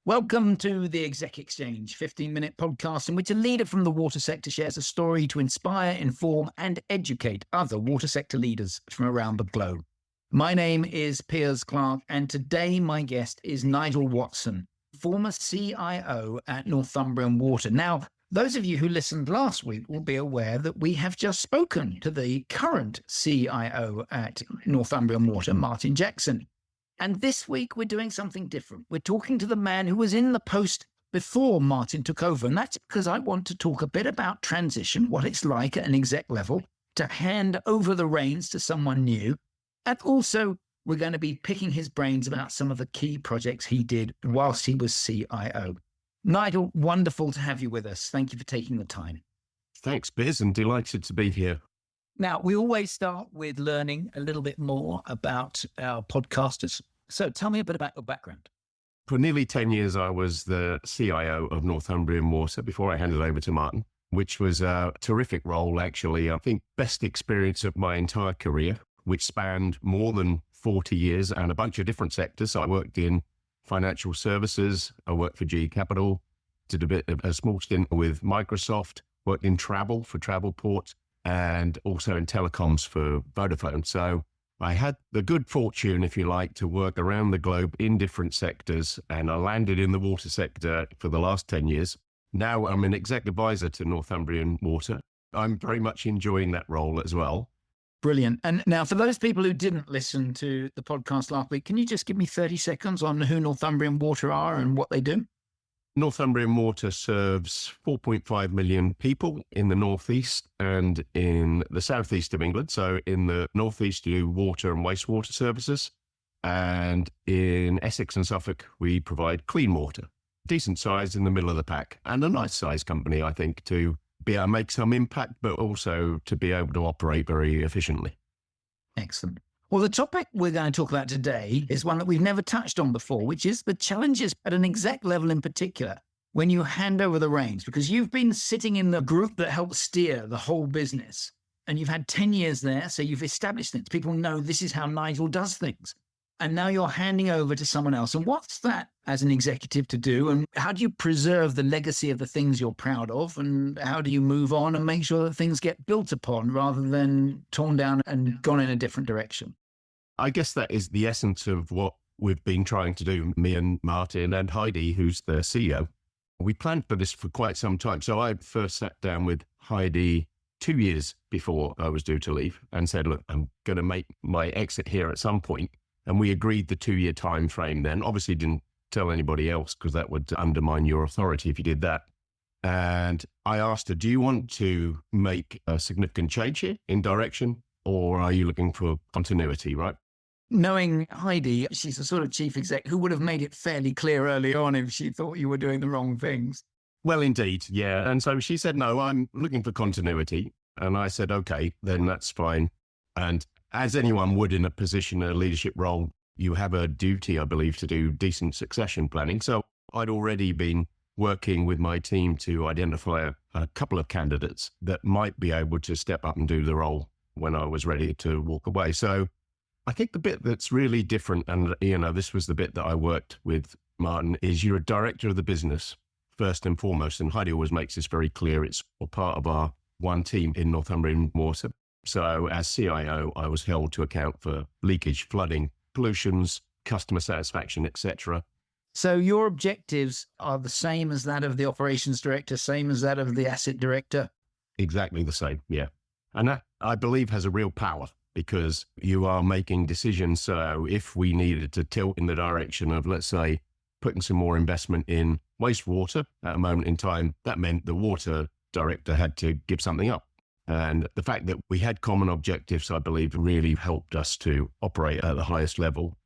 Welcome to the Exec Exchange, 15-minute podcast in which a leader from the water sector shares a story to inspire, inform, and educate other water sector leaders from around the globe. My name is Piers Clark, and today my guest is Nigel Watson, former CIO at Northumbrian Water. Now, those of you who listened last week will be aware that we have just spoken to the current CIO at Northumbrian Water, Martin Jackson. And this week, we're doing something different. We're talking to the man who was in the post before Martin took over. And that's because I want to talk a bit about transition, what it's like at an exec level to hand over the reins to someone new. And also, we're going to be picking his brains about some of the key projects he did whilst he was CIO. Nigel, wonderful to have you with us. Thank you for taking the time. Thanks, Biz, and delighted to be here. Now, we always start with learning a little bit more about our podcasters. So tell me a bit about your background. For nearly 10 years, I was the CIO of Northumbrian Water before I handed over to Martin, which was a terrific role, actually. I think best experience of my entire career, which spanned more than 40 years and a bunch of different sectors. I worked in financial services. I worked for GE Capital, did a small stint with Microsoft, worked in travel for Travelport, and also in telecoms for Vodafone. So I had the good fortune, if you like, to work around the globe in different sectors, and I landed in the water sector for the last 10 years. Now I'm an exec advisor to Northumbrian Water. I'm very much enjoying that role as well. Brilliant. And now for those people who didn't listen to the podcast last week, can you just give me 30 seconds on who Northumbrian Water are and what they do? Northumbrian Water serves 4.5 million people in the northeast and in the southeast of England. So in the northeast, you do water and wastewater services. And in Essex and Suffolk, we provide clean water. Decent size in the middle of the pack, and a nice size company, I think, to be able to make some impact, but also to be able to operate very efficiently. Excellent. Well, the topic we're going to talk about today is one that we've never touched on before, which is the challenges at an exec level in particular when you hand over the reins, because you've been sitting in the group that helps steer the whole business and you've had 10 years there. So you've established things. People know this is how Nigel does things. And now you're handing over to someone else. And what's that as an executive to do? And how do you preserve the legacy of the things you're proud of? And how do you move on and make sure that things get built upon rather than torn down and gone in a different direction? I guess that is the essence of what we've been trying to do, me and Martin and Heidi, who's the CEO. We planned for this for quite some time. So I first sat down with Heidi 2 years before I was due to leave and said, look, I'm going to make my exit here at some point. And we agreed the 2-year time frame then. Obviously didn't tell anybody else because that would undermine your authority if you did that. And I asked her, do you want to make a significant change here in direction, or are you looking for continuity, right? Knowing Heidi, she's the sort of chief exec who would have made it fairly clear early on if she thought you were doing the wrong things. Well, indeed, yeah. And so she said, no, I'm looking for continuity. And I said, okay, then that's fine. And as anyone would in a position, a leadership role, you have a duty, I believe, to do decent succession planning. So I'd already been working with my team to identify a couple of candidates that might be able to step up and do the role when I was ready to walk away. So I think the bit that's really different, and this was the bit that I worked with Martin, is you're a director of the business first and foremost. And Heidi always makes this very clear. It's part of our one team in Northumbrian Water. So as CIO, I was held to account for leakage, flooding, pollutions, customer satisfaction, etc. So your objectives are the same as that of the operations director, same as that of the asset director? Exactly the same, yeah. And that, I believe, has a real power because you are making decisions. So if we needed to tilt in the direction of, let's say, putting some more investment in wastewater at a moment in time, that meant the water director had to give something up. And the fact that we had common objectives, I believe, really helped us to operate at the highest level.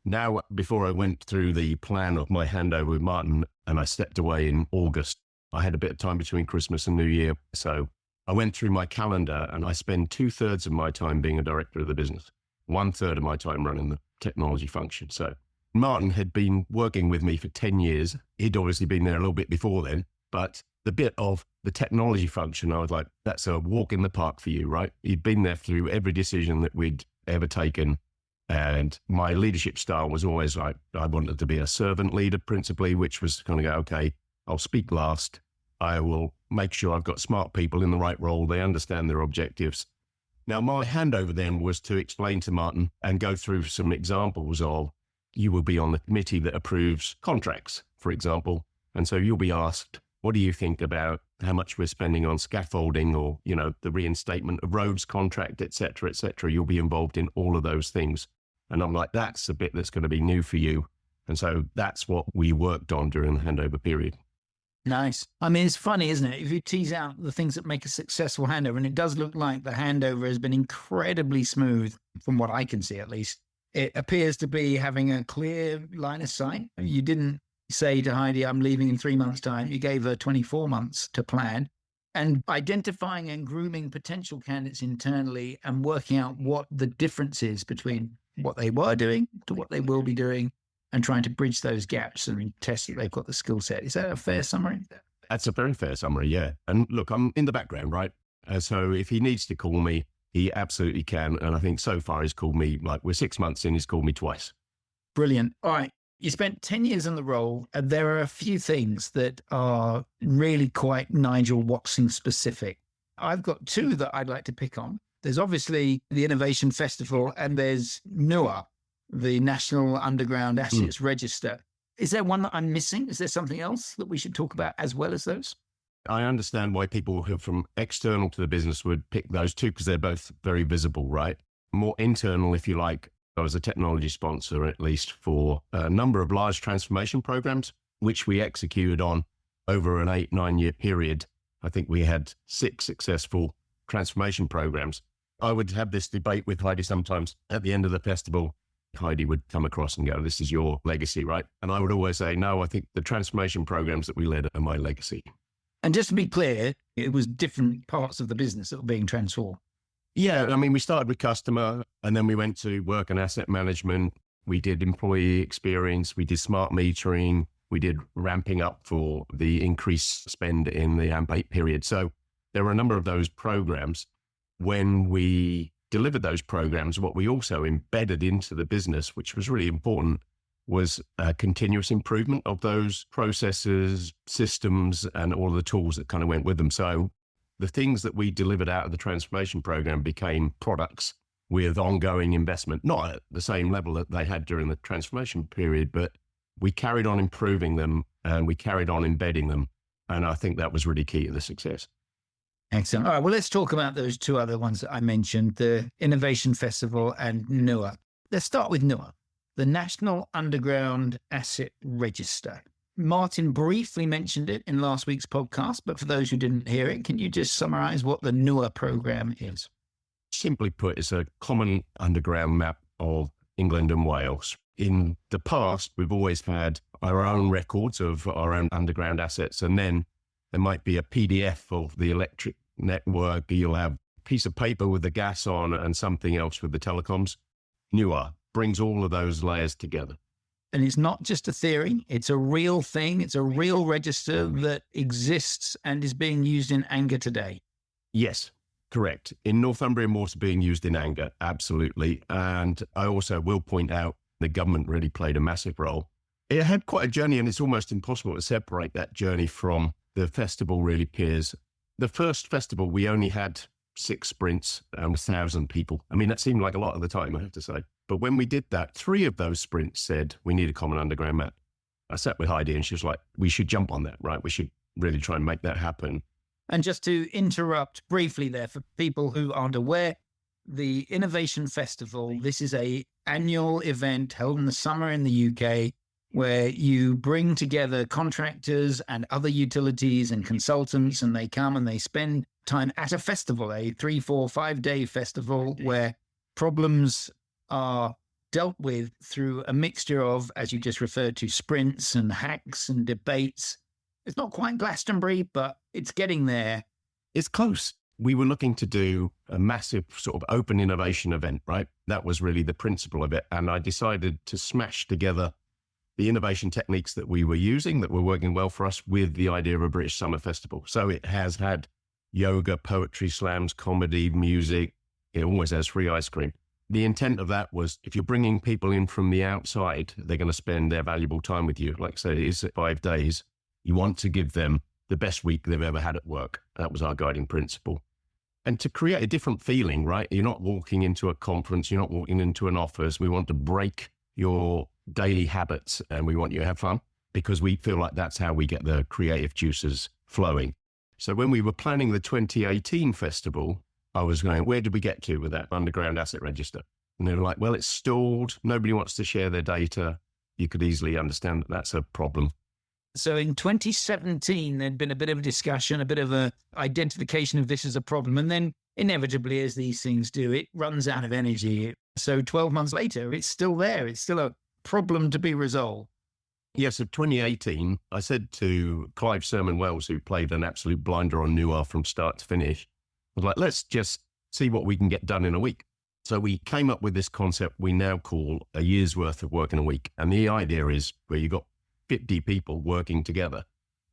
Now, before I went through the plan of my handover with Martin and I stepped away in August, I had a bit of time between Christmas and New Year. So I went through my calendar and I spend 2/3 of my time being a director of the business, 1/3 of my time running the technology function. So Martin had been working with me for 10 years. He'd obviously been there a little bit before then, but the bit of the technology function, I was like, that's a walk in the park for you, right? You'd been there through every decision that we'd ever taken. And my leadership style was always like, I wanted to be a servant leader principally, which was kind of go, okay, I'll speak last. I will make sure I've got smart people in the right role. They understand their objectives. Now, my handover then was to explain to Martin and go through some examples of, you will be on the committee that approves contracts, for example. And so you'll be asked, what do you think about how much we're spending on scaffolding or, the reinstatement of roads contract, et cetera, et cetera. You'll be involved in all of those things. And I'm like, that's a bit that's going to be new for you. And so that's what we worked on during the handover period. Nice. I mean, it's funny, isn't it? If you tease out the things that make a successful handover, and it does look like the handover has been incredibly smooth from what I can see, at least. It appears to be having a clear line of sight. You didn't say to Heidi, I'm leaving in 3 months' time. You gave her 24 months to plan, and identifying and grooming potential candidates internally and working out what the difference is between what they were doing to what they will be doing and trying to bridge those gaps and test that they've got the skill set. Is that a fair summary? That's a very fair summary, yeah. And look, I'm in the background, right? So if he needs to call me, he absolutely can. And I think so far he's called me, we're 6 months in, he's called me twice. Brilliant. All right. You spent 10 years in the role, and there are a few things that are really quite Nigel Watson specific. I've got two that I'd like to pick on. There's obviously the Innovation Festival, and there's NUAR, the National Underground Assets Register. Is there one that I'm missing? Is there something else that we should talk about as well as those? I understand why people who are from external to the business would pick those two because they're both very visible, right? More internal, if you like. I was a technology sponsor, at least, for a number of large transformation programs, which we executed on over an 8-9 year period. I think we had 6 successful transformation programs. I would have this debate with Heidi sometimes at the end of the festival. Heidi would come across and go, this is your legacy, right? And I would always say, no, I think the transformation programs that we led are my legacy. And just to be clear, it was different parts of the business that were being transformed. Yeah, I mean, we started with customer and then we went to work and asset management. We did employee experience. We did smart metering. We did ramping up for the increased spend in the AMP8 period. So there were a number of those programs. When we delivered those programs, what we also embedded into the business, which was really important, was a continuous improvement of those processes, systems, and all of the tools that kind of went with them. So the things that we delivered out of the transformation program became products with ongoing investment, not at the same level that they had during the transformation period, but we carried on improving them and we carried on embedding them. And I think that was really key to the success. Excellent. All right, well, let's talk about those two other ones that I mentioned, the Innovation Festival and NUAR. Let's start with NUAR, the National Underground Asset Register. Martin briefly mentioned it in last week's podcast, but for those who didn't hear it, can you just summarize what the NUAR program is? Simply put, it's a common underground map of England and Wales. In the past, we've always had our own records of our own underground assets, and then there might be a PDF of the electric network. You'll have a piece of paper with the gas on and something else with the telecoms. NUAR brings all of those layers together. And it's not just a theory, it's a real thing. It's a real register that exists and is being used in anger today. Yes, correct. In Northumbrian water being used in anger, absolutely. And I also will point out the government really played a massive role. It had quite a journey, and it's almost impossible to separate that journey from the festival really peers. The first festival, we only had 6 sprints and 1,000 people. I mean, that seemed like a lot at the time, I have to say. But when we did that, 3 of those sprints said, we need a common underground map. I sat with Heidi and she was like, we should jump on that, right? We should really try and make that happen. And just to interrupt briefly there, for people who aren't aware, the Innovation Festival, this is an annual event held in the summer in the UK where you bring together contractors and other utilities and consultants, and they come and they spend time at a festival, a 3, 4, 5-day festival where problems are dealt with through a mixture of, as you just referred to, sprints and hacks and debates. It's not quite Glastonbury, but it's getting there. It's close. We were looking to do a massive sort of open innovation event, right? That was really the principle of it. And I decided to smash together the innovation techniques that we were using that were working well for us with the idea of a British Summer Festival. So it has had yoga, poetry slams, comedy, music. It always has free ice cream. the intent of that was if you're bringing people in from the outside, they're going to spend their valuable time with you. Like I said, it is 5 days. You want to give them the best week they've ever had at work. That was our guiding principle. And to create a different feeling, right? You're not walking into a conference, you're not walking into an office. We want to break your daily habits and we want you to have fun because we feel like that's how we get the creative juices flowing. So when we were planning the 2018 festival, I was going, where did we get to with that underground asset register? And they were like, well, it's stalled. Nobody wants to share their data. You could easily understand that that's a problem. So in 2017, there'd been a bit of a discussion, a bit of a identification of this as a problem. And then inevitably, as these things do, it runs out of energy. So 12 months later, it's still there. It's still a problem to be resolved. Yes, of 2018, I said to Clive Sermon-Wells, who played an absolute blinder on NUAR from start to finish, I was like, let's just see what we can get done in a week. So we came up with this concept we now call a year's worth of work in a week. And the idea is where you got 50 people working together.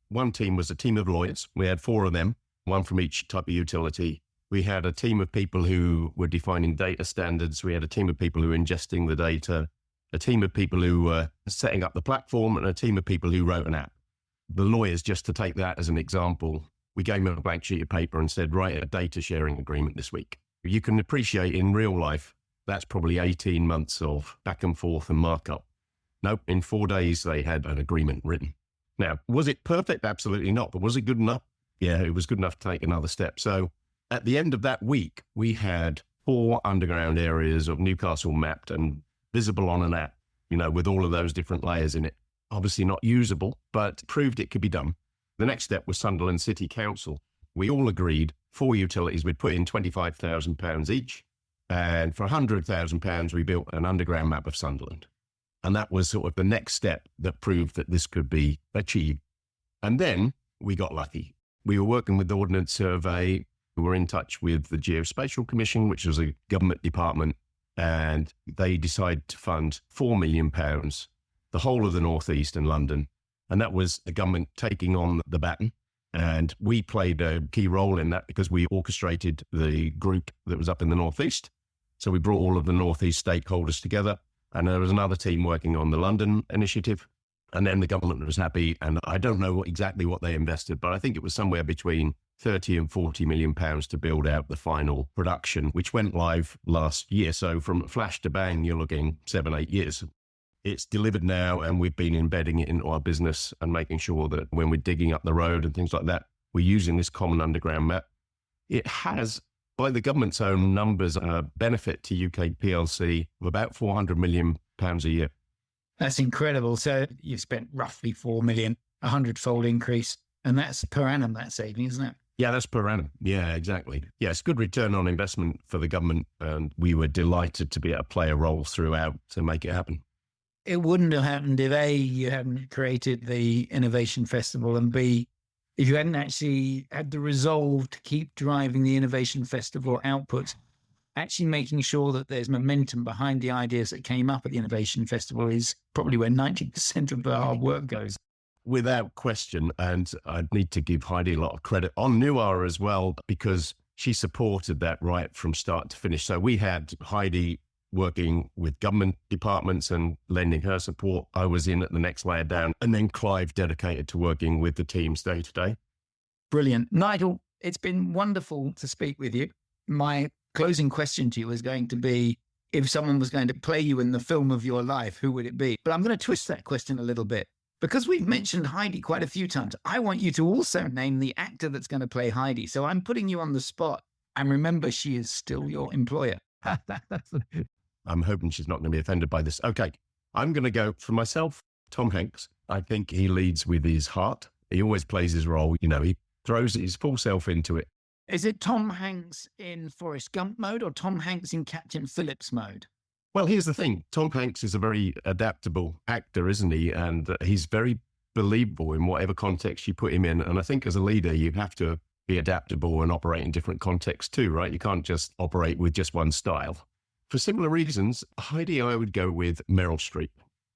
One team was a team of lawyers. We had 4 of them, one from each type of utility. We had a team of people who were defining data standards. We had a team of people who were ingesting the data, a team of people who were setting up the platform, and a team of people who wrote an app. The lawyers, just to take that as an example, we gave them a blank sheet of paper and said, write a data sharing agreement this week. You can appreciate in real life, that's probably 18 months of back and forth and markup. Nope, in 4 days, they had an agreement written. Now, was it perfect? Absolutely not. But was it good enough? Yeah, it was good enough to take another step. So at the end of that week, we had 4 underground areas of Newcastle mapped and visible on an app, with all of those different layers in it. Obviously not usable, but proved it could be done. The next step was Sunderland City Council. We all agreed 4 utilities would put in £25,000 each. And for £100,000, we built an underground map of Sunderland. And that was sort of the next step that proved that this could be achieved. And then we got lucky. We were working with the Ordnance Survey. We were in touch with the Geospatial Commission, which was a government department. And they decided to fund £4 million, the whole of the North East and London. And that was the government taking on the baton. And we played a key role in that because we orchestrated the group that was up in the North East. So we brought all of the North East stakeholders together. And there was another team working on the London initiative. And then the government was happy. And I don't know exactly what they invested, but I think it was somewhere between 30 and 40 million pounds to build out the final production, which went live last year. So from flash to bang, you're looking 7-8 years. It's delivered now, and we've been embedding it into our business and making sure that when we're digging up the road and things like that, we're using this common underground map. It has, by the government's own numbers, a benefit to UK PLC of about £400 million a year. That's incredible. So you've spent roughly 4 million, 100-fold increase, and that's per annum, that saving, isn't it? Yeah, that's per annum. Yeah, exactly. Yeah, it's good return on investment for the government, and we were delighted to be able to play a role throughout to make it happen. It wouldn't have happened if A, you hadn't created the Innovation Festival, and B, if you hadn't actually had the resolve to keep driving the Innovation Festival output, actually making sure that there's momentum behind the ideas that came up at the Innovation Festival is probably where 90% of the hard work goes. Without question, and I need to give Heidi a lot of credit on NUAR as well, because she supported that right from start to finish. So we had Heidi working with government departments and lending her support. I was in at the next layer down, and then Clive dedicated to working with the teams day to day. Brilliant. Nigel, it's been wonderful to speak with you. My closing question to you is going to be, if someone was going to play you in the film of your life, who would it be? But I'm going to twist that question a little bit. Because we've mentioned Heidi quite a few times, I want you to also name the actor that's going to play Heidi. So I'm putting you on the spot. And remember, she is still your employer. I'm hoping she's not going to be offended by this. Okay, I'm going to go for myself, Tom Hanks. I think he leads with his heart. He always plays his role. He throws his full self into it. Is it Tom Hanks in Forrest Gump mode or Tom Hanks in Captain Phillips mode? Well, here's the thing. Tom Hanks is a very adaptable actor, isn't he? And he's very believable in whatever context you put him in. And I think as a leader, you have to be adaptable and operate in different contexts too, right? You can't just operate with just one style. For similar reasons, Heidi, I would go with Meryl Streep.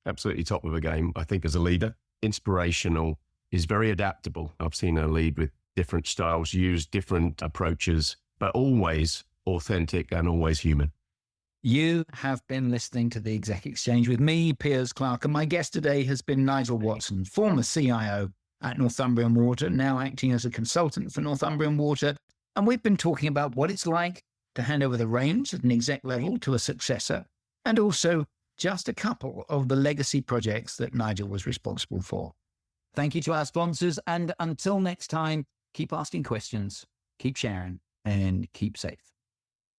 Absolutely top of the game, I think, as a leader. Inspirational, is very adaptable. I've seen her lead with different styles, use different approaches, but always authentic and always human. You have been listening to the Exec Exchange with me, Piers Clark, and my guest today has been Nigel Watson, former CIO at Northumbrian Water, now acting as a consultant for Northumbrian Water. And we've been talking about what it's like to hand over the reins at an exec level to a successor, and also just a couple of the legacy projects that Nigel was responsible for. Thank you to our sponsors, and until next time, keep asking questions, keep sharing, and keep safe.